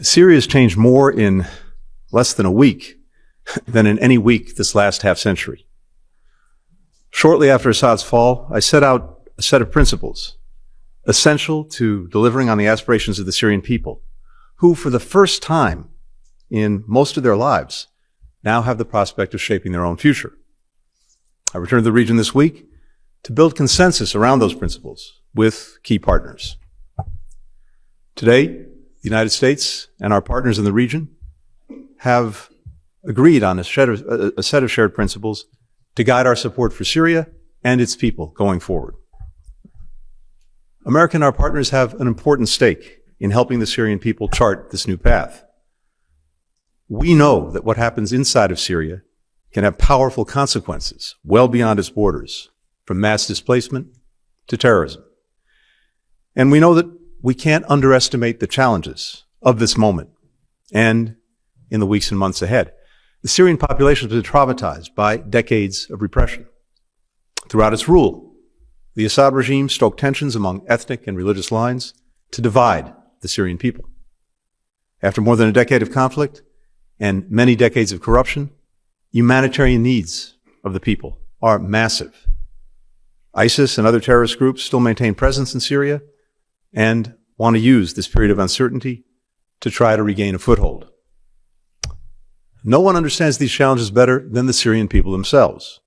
Syria has changed more in less than a week than in any week this last half-century. Shortly after Assad's fall, I set out a set of principles essential to delivering on the aspirations of the Syrian people, who, for the first time in most of their lives, now have the prospect of shaping their own future. I returned to the region this week to build consensus around those principles with key partners. Today, the United States and our partners in the region have agreed on a set of shared principles to guide our support for Syria and its people going forward. America and our partners have an important stake in helping the Syrian people chart this new path. We know that what happens inside of Syria can have powerful consequences well beyond its borders, from mass displacement to terrorism. And we know that we can't underestimate the challenges of this moment and in the weeks and months ahead. The Syrian population has been traumatized by decades of repression. Throughout its rule, the Assad regime stoked tensions among ethnic and religious lines to divide the Syrian people. After more than a decade of conflict and many decades of corruption, humanitarian needs of the people are massive. ISIS and other terrorist groups still maintain presence in Syria and want to use this period of uncertainty to try to regain a foothold. No one understands these challenges better than the Syrian people themselves.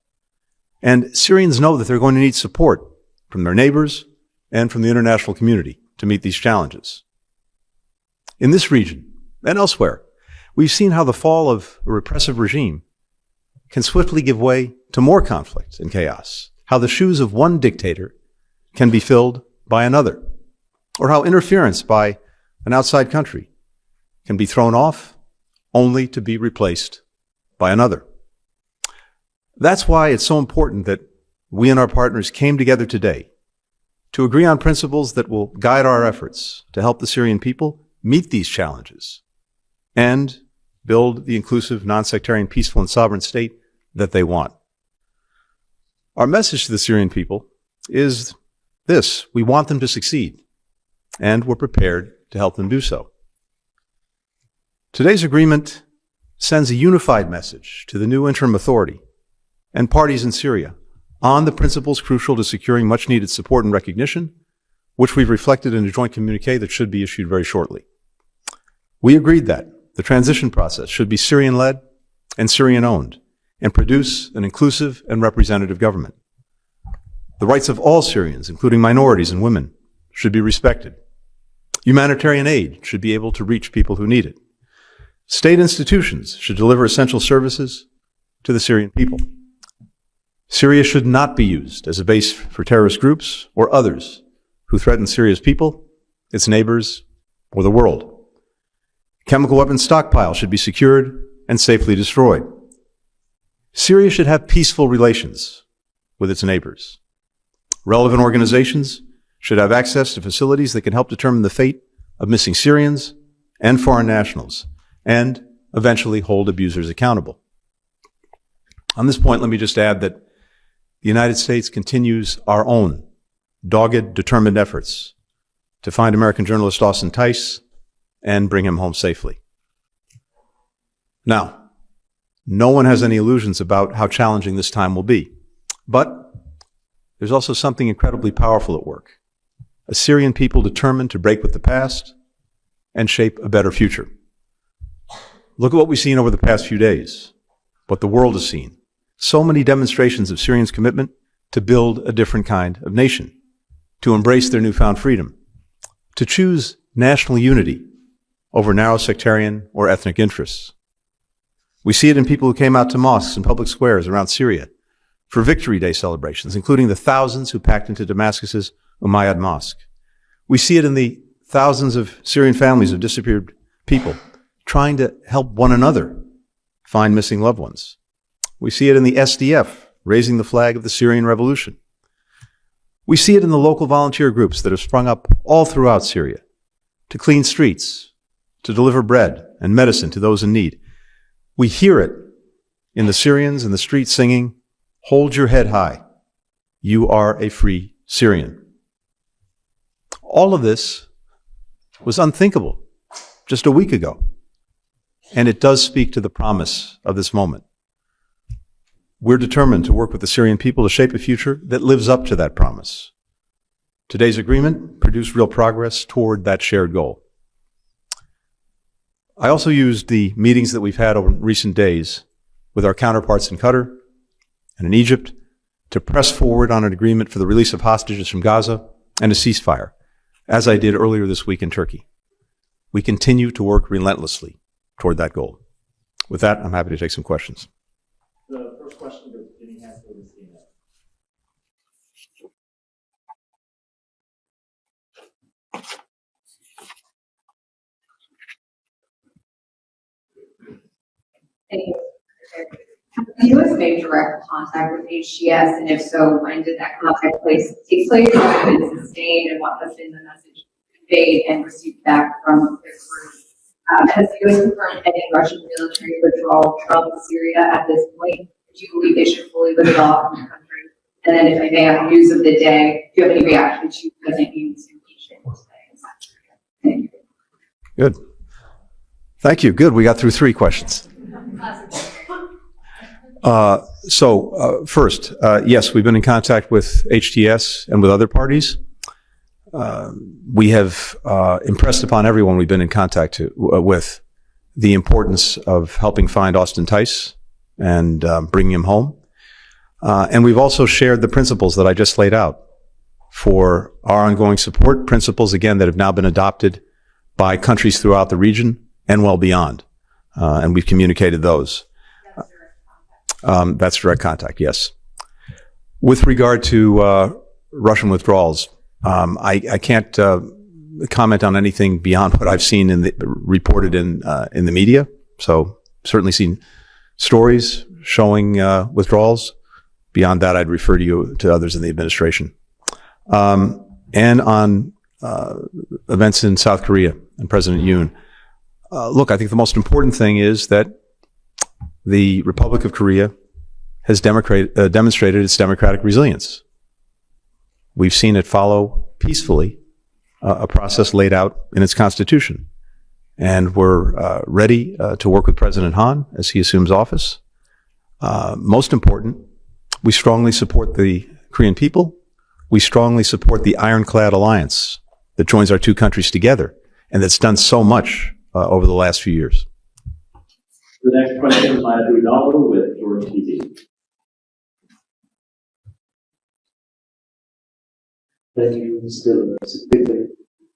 And Syrians know that they're going to need support from their neighbors and from the international community to meet these challenges. In this region and elsewhere, we've seen how the fall of a repressive regime can swiftly give way to more conflict and chaos, how the shoes of one dictator can be filled by another, or how interference by an outside country can be thrown off only to be replaced by another. That's why it's so important that we and our partners came together today to agree on principles that will guide our efforts to help the Syrian people meet these challenges and build the inclusive, non-sectarian, peaceful, and sovereign state that they want. Our message to the Syrian people is this: we want them to succeed, and we're prepared to help them do so. Today's agreement sends a unified message to the new interim authority and parties in Syria on the principles crucial to securing much-needed support and recognition, which we've reflected in a joint communique that should be issued very shortly. We agreed that the transition process should be Syrian-led and Syrian-owned and produce an inclusive and representative government. The rights of all Syrians, including minorities and women, should be respected. Humanitarian aid should be able to reach people who need it. State institutions should deliver essential services to the Syrian people. Syria should not be used as a base for terrorist groups or others who threaten Syria's people, its neighbors, or the world. Chemical weapons stockpiles should be secured and safely destroyed. Syria should have peaceful relations with its neighbors. Relevant organizations should have access to facilities that can help determine the fate of missing Syrians and foreign nationals, and eventually hold abusers accountable. On this point, let me just add that the United States continues our own dogged, determined efforts to find American journalist Austin Tice and bring him home safely. Now, no one has any illusions about how challenging this time will be, but there's also something incredibly powerful at work: a Syrian people determined to break with the past and shape a better future. Look at what we've seen over the past few days, what the world has seen. So many demonstrations of Syrians' commitment to build a different kind of nation, to embrace their newfound freedom, to choose national unity over narrow sectarian or ethnic interests. We see it in people who came out to mosques and public squares around Syria for Victory Day celebrations, including the thousands who packed into Damascus's Umayyad Mosque. We see it in the thousands of Syrian families of disappeared people trying to help one another find missing loved ones. We see it in the SDF raising the flag of the Syrian revolution. We see it in the local volunteer groups that have sprung up all throughout Syria to clean streets, to deliver bread and medicine to those in need. We hear it in the Syrians in the streets singing, "Hold your head high. You are a free Syrian." All of this was unthinkable just a week ago. And it does speak to the promise of this moment. We're determined to work with the Syrian people to shape a future that lives up to that promise. Today's agreement produced real progress toward that shared goal. I also used the meetings that we've had over recent days with our counterparts in Qatar and in Egypt to press forward on an agreement for the release of hostages from Gaza and a ceasefire, as I did earlier this week in Turkey. We continue to work relentlessly toward that goal. With that, I'm happy to take some questions. The first question goes to Jimmy Hansel with CNN. Thank you. The U.S. made direct contact with HTS, and if so, when did that contact take place? What has been sustained, and what has been the message conveyed and received back from this group? Has the U.S. confirmed any Russian military withdrawal from Syria at this point? Do you believe they should fully withdraw from the country? And then, if I may, on news of the day, do you have any reaction to President Yoon's impeachment today in South Syria? Thank you. Good. Thank you. Good. We got through 3 questions. First, yes, we've been in contact with HTS and with other parties. We have impressed upon everyone we've been in contact with the importance of helping find Austin Tice and bringing him home. And we've also shared the principles that I just laid out for our ongoing support, principles, again, that have now been adopted by countries throughout the region and well beyond. And we've communicated those. That's direct contact, yes. With regard to Russian withdrawals, I can't comment on anything beyond what I've seen reported in the media. So certainly seen stories showing withdrawals. Beyond that, I'd refer to others in the administration. And on events in South Korea and President Yoon. Look, I think the most important thing is that the Republic of Korea has demonstrated its democratic resilience. We've seen it follow peacefully a process laid out in its constitution. And we're ready to work with President Han as he assumes office. Most important, we strongly support the Korean people. We strongly support the ironclad alliance that joins our 2 countries together and that's done so much over the last few years. The next question is Maya Rinaldo with George TV. Thank you, Mr. Secretary.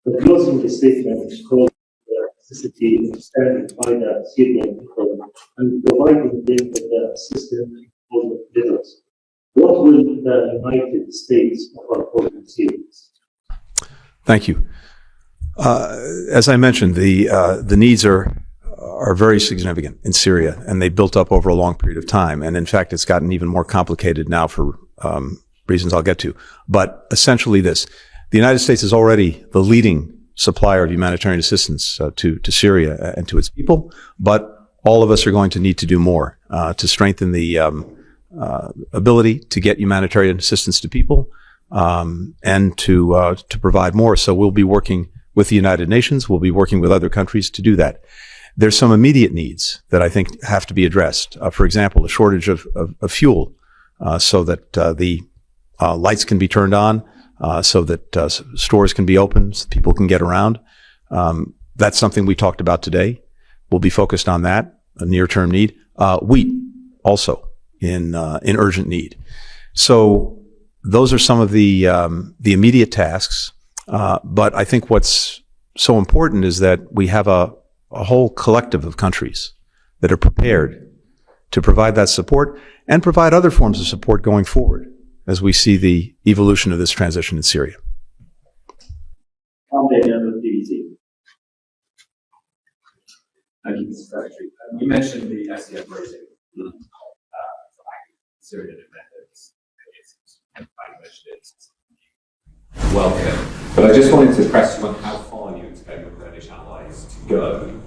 The closing the statement is called the necessity of standing by the Syrian people and providing them with the assistance for the leaders. What will the United States offer for the Syrians? Thank you. As I mentioned, the needs are very significant in Syria, and they built up over a long period of time. And in fact, it's gotten even more complicated now for reasons I'll get to. But essentially this, the United States is already the leading supplier of humanitarian assistance to Syria and to its people, but all of us are going to need to do more to strengthen the ability to get humanitarian assistance to people and to provide more. So we'll be working with the United Nations. We'll be working with other countries to do that. There's some immediate needs that I think have to be addressed. For example, a shortage of fuel so that the lights can be turned on, so that stores can be opened, so people can get around. That's something we talked about today. We'll be focused on that, a near-term need. Wheat also in urgent need. So those are some of the immediate tasks. But I think what's so important is that we have a whole collective of countries that are prepared to provide that support and provide other forms of support going forward as we see the evolution of this transition in Syria. Thank you, Mr. Secretary. You mentioned the SDF raising Syrian independence welcome. But I just wanted to press you on how far you expect your Kurdish allies to go.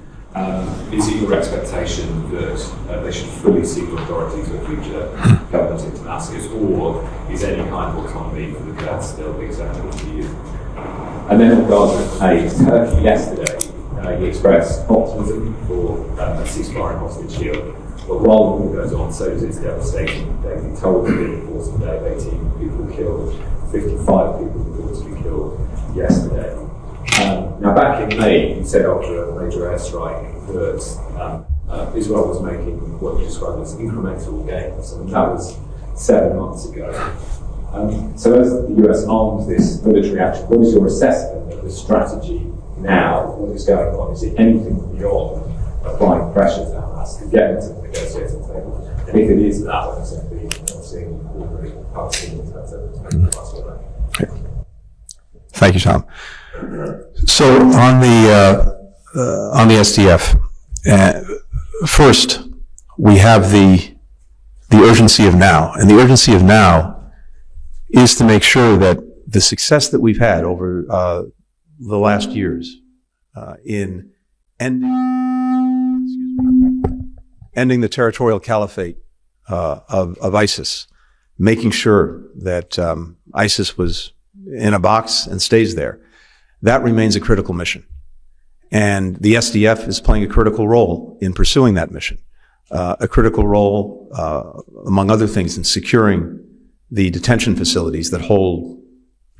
Is it your expectation that they should fully cede authority to a future government in Damascus, or is any kind of autonomy for the Kurds still acceptable to you? And then on Gaza and aid, Turkey yesterday he expressed optimism for a ceasefire and hostage deal. But while the war goes on, so does its devastation. They've been told to be reported today of 18 people killed, 55 people reported to be killed yesterday. Now, back in May, he said after a major airstrike that Israel was making what you described as incremental gains, and that was 7 months ago. So as the US arms this military action, what is your assessment of the strategy now? What is going on? Is it anything beyond applying pressure to Hamas to get into the negotiating table? And if it is that, then simply not seeing ordinary Palestinians as a possible. Thank you, Tom. So on the SDF, first we have the urgency of now, and the urgency of now is to make sure that the success that we've had over the last years in ending the territorial caliphate of ISIS, making sure that ISIS was in a box and stays there, that remains a critical mission. And the SDF is playing a critical role in pursuing that mission, a critical role, among other things, in securing the detention facilities that hold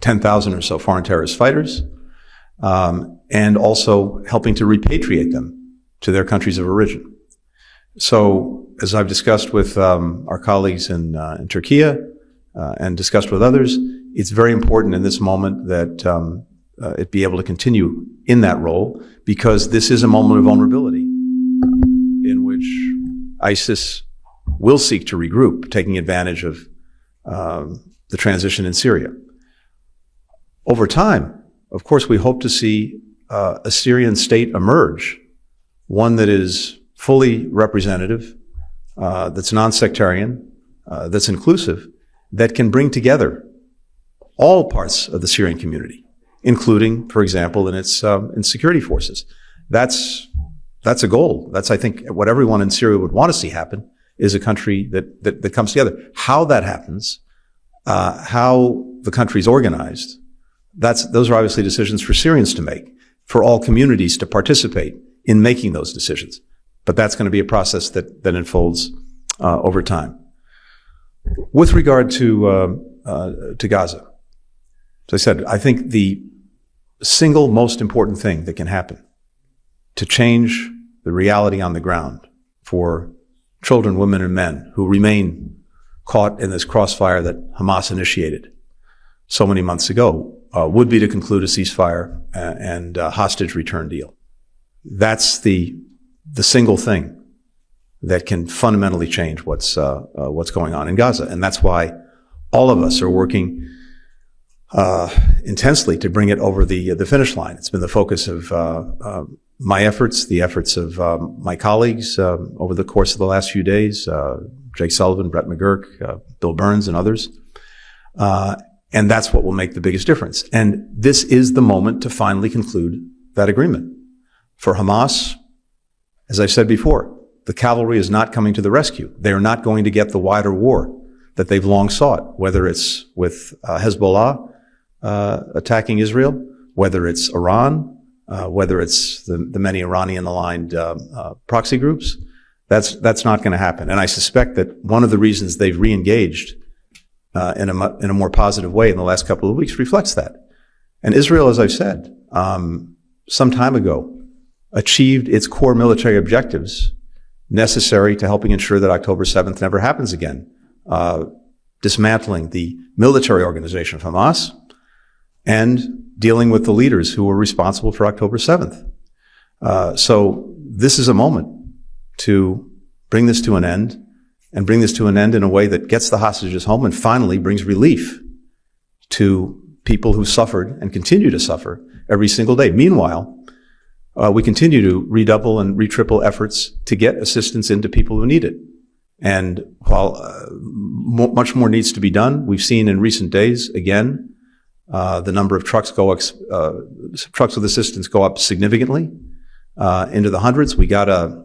10,000 or so foreign terrorist fighters, and also helping to repatriate them to their countries of origin. So, as I've discussed with our colleagues in Turkey and discussed with others, it's very important in this moment that it be able to continue in that role, because this is a moment of vulnerability in which ISIS will seek to regroup, taking advantage of the transition in Syria. Over time, of course, we hope to see a Syrian state emerge, one that is fully representative, that's non-sectarian, that's inclusive, that can bring together all parts of the Syrian community, including, for example, in its in security forces. That's a goal. That's, I think, what everyone in Syria would want to see happen, is a country that comes together. How that happens, how the country's organized, those are obviously decisions for Syrians to make, for all communities to participate in making those decisions. But that's going to be a process that unfolds over time. With regard to Gaza, as I said, I think the single most important thing that can happen to change the reality on the ground for children, women, and men who remain caught in this crossfire that Hamas initiated so many months ago would be to conclude a ceasefire and hostage return deal. That's the single thing that can fundamentally change what's going on in Gaza, and that's why all of us are working intensely to bring it over the finish line. It's been the focus of my efforts, the efforts of my colleagues over the course of the last few days, Jake Sullivan, Brett McGurk, Bill Burns, and others. And that's what will make the biggest difference. And this is the moment to finally conclude that agreement. For Hamas, as I've said before, the cavalry is not coming to the rescue. They are not going to get the wider war that they've long sought, whether it's with Hezbollah attacking Israel, whether it's Iran, whether it's the many Iranian-aligned proxy groups. That's not going to happen. And I suspect that one of the reasons they've re-engaged in a more positive way in the last couple of weeks reflects that. And Israel, as I've said, some time ago, achieved its core military objectives necessary to helping ensure that October 7th never happens again, dismantling the military organization of Hamas and dealing with the leaders who were responsible for October 7th. So this is a moment to bring this to an end, and bring this to an end in a way that gets the hostages home and finally brings relief to people who suffered and continue to suffer every single day. Meanwhile, we continue to redouble and retriple efforts to get assistance into people who need it. And while much more needs to be done, we've seen in recent days, again, the number of trucks with assistance go up significantly into the hundreds. We got a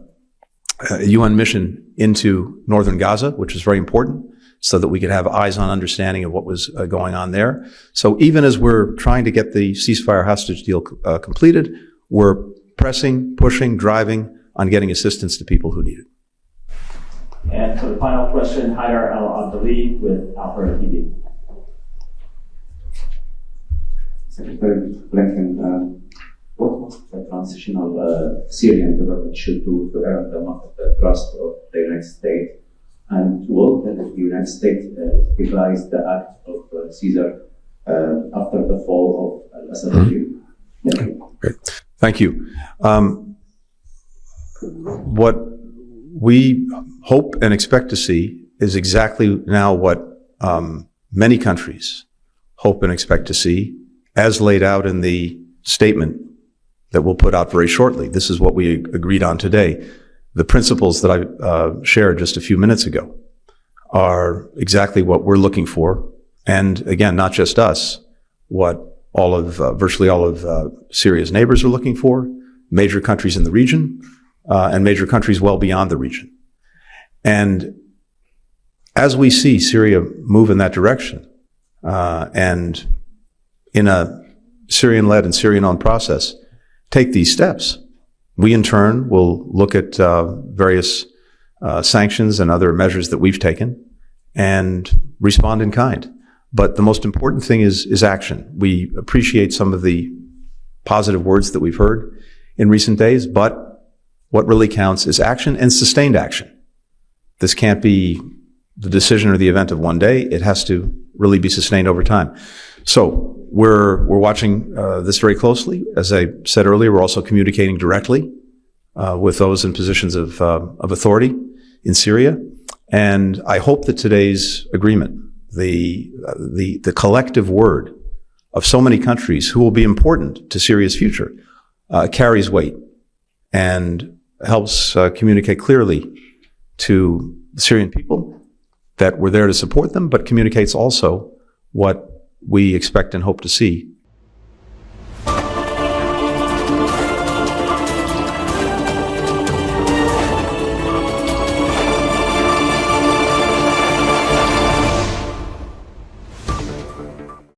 UN mission into northern Gaza, which was very important, so that we could have eyes-on understanding of what was going on there. So even as we're trying to get the ceasefire hostage deal completed, we're pressing, pushing, driving on getting assistance to people who need it. And for the final question, Haidar Al-Abdali with Alpha TV. Secretary Blinken, what must the transitional Syrian government should do to earn the trust of the United States? And will the United States recognize the act of Caesar after the fall of al-Assad regime? Thank you. Great. Thank you. What we hope and expect to see is exactly now what many countries hope and expect to see, as laid out in the statement that we'll put out very shortly. This is what we agreed on today. The principles that I shared just a few minutes ago are exactly what we're looking for. And again, not just us, what virtually all of Syria's neighbors are looking for, major countries in the region, and major countries well beyond the region. And as we see Syria move in that direction, and in a Syrian-led and Syrian-owned process, take these steps, we in turn will look at various sanctions and other measures that we've taken and respond in kind. But the most important thing is action. We appreciate some of the positive words that we've heard in recent days, but what really counts is action and sustained action. This can't be the decision or the event of one day. It has to really be sustained over time. So we're watching this very closely. As I said earlier, we're also communicating directly with those in positions of authority in Syria. And I hope that today's agreement, the collective word of so many countries who will be important to Syria's future, carries weight and helps communicate clearly to the Syrian people that we're there to support them, but communicates also what we expect and hope to see